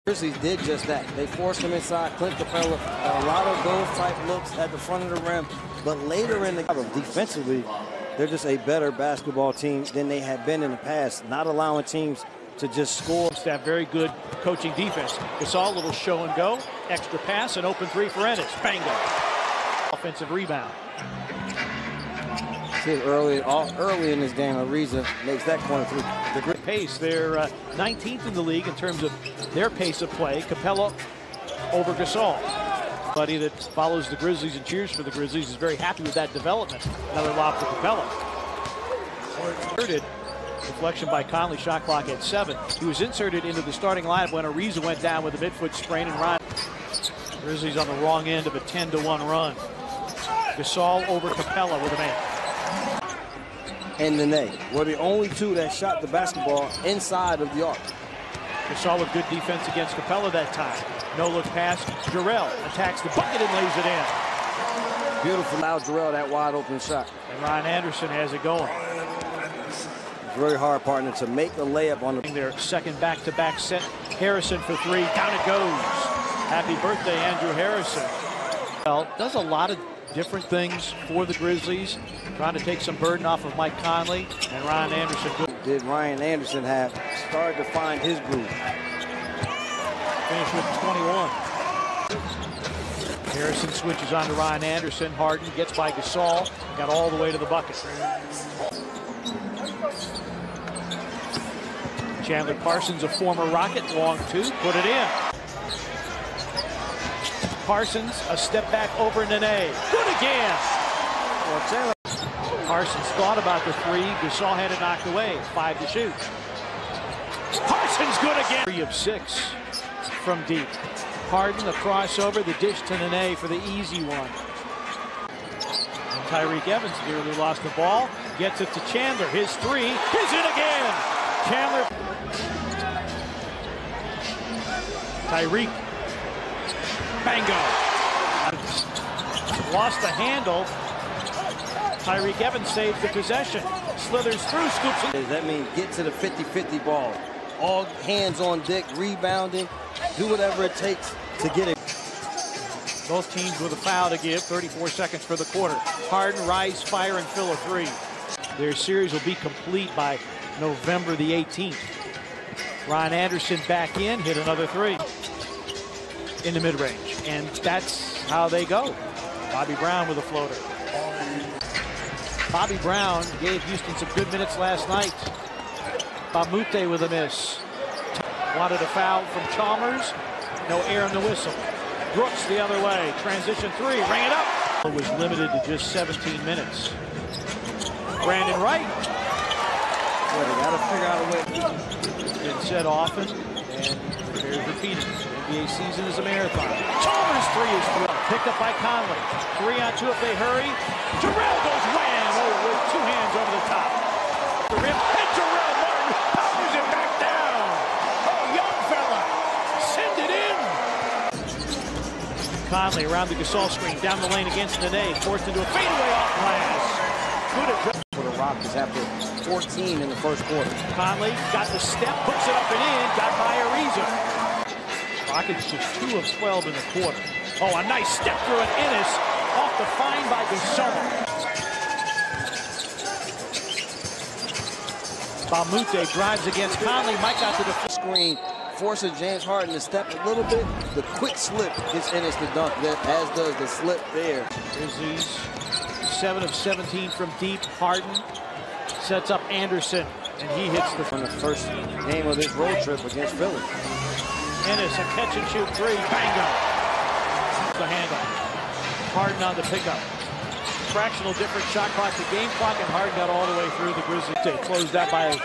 Grizzlies did just that. They forced him inside. Clint Capella, a lot of those type looks at the front of the rim. But later in the game, defensively, they're just a better basketball team than they have been in the past, not allowing teams to just score. That very good coaching defense. Gasol, a little show and go, extra pass, an open three for Ennis. Bango. Offensive rebound. See, early in this game, Ariza makes that corner three. The great pace. They're 19th in the league in terms of their pace of play. Capella over Gasol. Buddy that follows the Grizzlies and cheers for the Grizzlies is very happy with that development. Another lob for Capella. Deflection by Conley, shot clock at 7. He was inserted into the starting lineup when Ariza went down with a midfoot sprain and Ryan. Grizzlies on the wrong end of a 10-1 run. Gasol over Capella with a man. And Nene were the only two that shot the basketball inside of the arc. Gasol with good defense against Capella that time. No look pass. Jarrell attacks the bucket and lays it in. Beautiful. Now Jarrell that wide open shot. And Ryan Anderson has it going. Very hard, partner, to make a layup on their second back-to-back set. Harrison for 3. Down it goes. Happy birthday, Andrew Harrison. Well, does a lot of different things for the Grizzlies. Trying to take some burden off of Mike Conley and Ryan Anderson. Did Ryan Anderson have started to find his groove? Finish with 21. Harrison switches on to Ryan Anderson. Harden gets by Gasol. Got all the way to the bucket. Chandler Parsons, a former Rocket, long 2, put it in. Parsons, a step back over Nene. Good again. Well, Parsons thought about the 3. Gasol had it knocked away. 5 to shoot. Parsons good again. 3 of 6 from deep. Harden, the crossover, the dish to Nene for the easy one. Tyreke Evans nearly lost the ball. Gets it to Chandler. His 3 is in again. Chandler. Tyreke. Bango. Lost the handle. Tyreke Evans saves the possession. Slithers through, scoops it. That means get to the 50-50 ball. All hands on deck, rebounding. Do whatever it takes to get it. Both teams with a foul to give. 34 seconds for the quarter. Harden, rise, fire, and fill a 3. Their series will be complete by November the 18th. Ryan Anderson back in, hit another 3 in the mid-range. And that's how they go. Bobby Brown with a floater. Bobby Brown gave Houston some good minutes last night. Bamute with a miss. Wanted a foul from Chalmers. No air in the whistle. Brooks the other way. Transition 3. Ring it up. Was limited to just 17 minutes. Brandon Wright. Well, they got to figure out a way. It's been said often, and bears repeating. The NBA season is a marathon. Chalmers 3 is through. Picked up by Conley. 3 on 2 if they hurry. Jarrell goes wham! Oh, with 2 hands over the top. The rim. And Jarrell Martin powers it back down. Oh, young fella. Send it in. Conley around the Gasol screen. Down the lane against Nene. Forced into a fadeaway off glass. Good at for the Rockets after 14 in the first quarter. Conley got the step, puts it up and in, got by Ariza. Rockets just 2 of 12 in the quarter. Oh, a nice step through an Ennis, off the fine by Gasol. Bamute drives against Conley. Mike got to the screen, forces James Harden to step a little bit. The quick slip gets Ennis to dunk, as does the slip there. Grizzlies 7 of 17 from deep. Harden sets up Anderson, and he hits on the first game of this road trip against Philly. Ennis, a catch and shoot 3, bango. The handle. Harden on the pickup. Fractional difference, shot clock to game clock, and Harden got all the way through the Grizzlies. They closed out by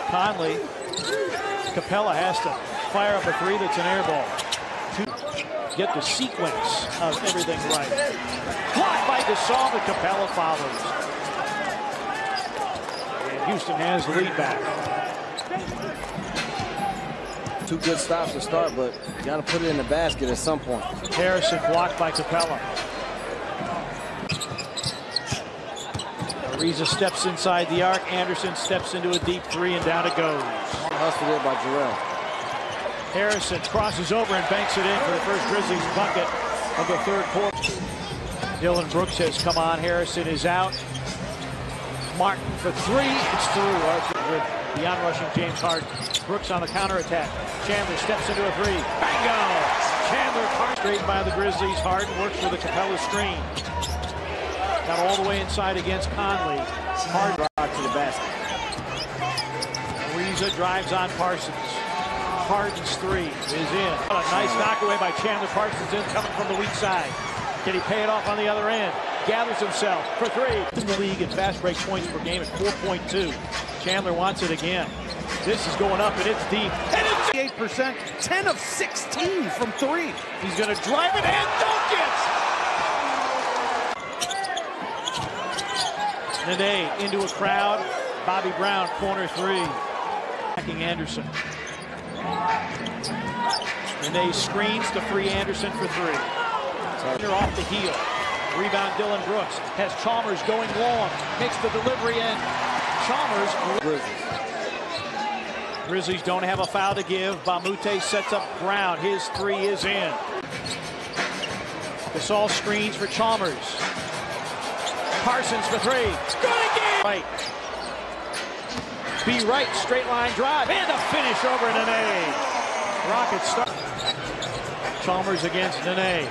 Conley. Capella has to fire up a 3 that's an air ball. To get the sequence of everything right. Blocked by Gasol, but Capella follows. And Houston has the lead back. 2 good stops to start, but you got to put it in the basket at some point. Harrison blocked by Capella. Ariza steps inside the arc. Anderson steps into a deep 3, and down it goes. Hustled it by Jarrell. Harrison crosses over and banks it in for the first Grizzlies bucket of the third quarter. Dylan Brooks has come on. Harrison is out. Martin for three. It's through with the onrushing James Harden. Brooks on the counterattack. Chandler steps into a three. Bingo! Chandler straight by the Grizzlies. Harden works for the Capella screen. Got all the way inside against Conley. Harden to the basket. Ariza drives on Parsons. Harden's three is in. A nice knockaway by Chandler. Parsons in, coming from the weak side. Can he pay it off on the other end? Gathers himself for three. In the league in fast break points per game at 4.2. Chandler wants it again. This is going up and it's deep. And it's 8%, 10 of 16 from three. He's going to drive it and dunk it. Nene into a crowd. Bobby Brown, corner three. Attacking Anderson. Nene screens to free Anderson for three. Off the heel. Rebound Dylan Brooks. Has Chalmers going long. Makes the delivery and Chalmers. Grizzlies don't have a foul to give. Bamute sets up Brown. His three is in. Gasol screens for Chalmers. Parsons for three. Good again. Right. B right, straight line drive. And a finish over Nene. Rockets start. Chalmers against Nene.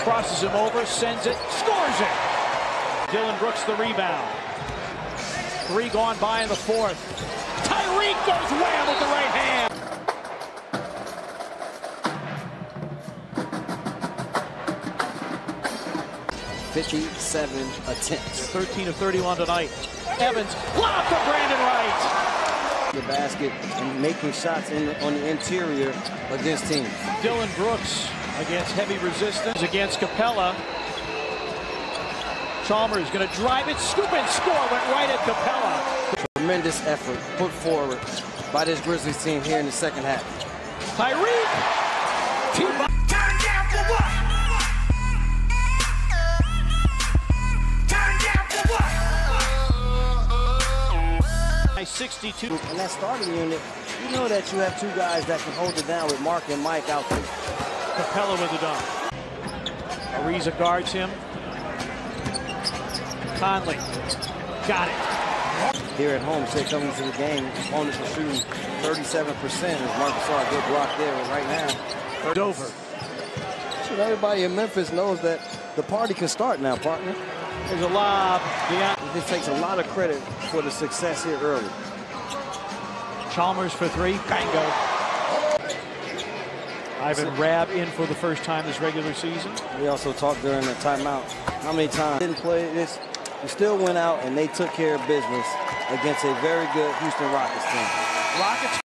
Crosses him over, sends it, scores it. Dylan Brooks the rebound. Three gone by in the fourth. Tyreek goes wham with the right hand. 57 attempts. 13 of 31 tonight. Evans, lob for Brandon Wright. The basket and making shots on the interior against teams. Dylan Brooks against heavy resistance against Capella. Chalmers going to drive it, scoop and score, went right at Capella. Tremendous effort put forward by this Grizzlies team here in the second half. Tyreek! Turn down for what? Turn down for what? 62. In that starting unit, you know that you have two guys that can hold it down with Mark and Mike out there. Capella with the dunk. Ariza guards him. Conley. Got it. Here at home, say coming to the game, opponents are shooting 37%. As Marcus saw a good block there right now. Dover. So everybody in Memphis knows that the party can start now, partner. There's a lob. It takes a lot of credit for the success here early. Chalmers for three. Bango. Ivan Rabb in for the first time this regular season. We also talked during the timeout how many times didn't play this. We still went out and they took care of business against a very good Houston Rockets team. Rockets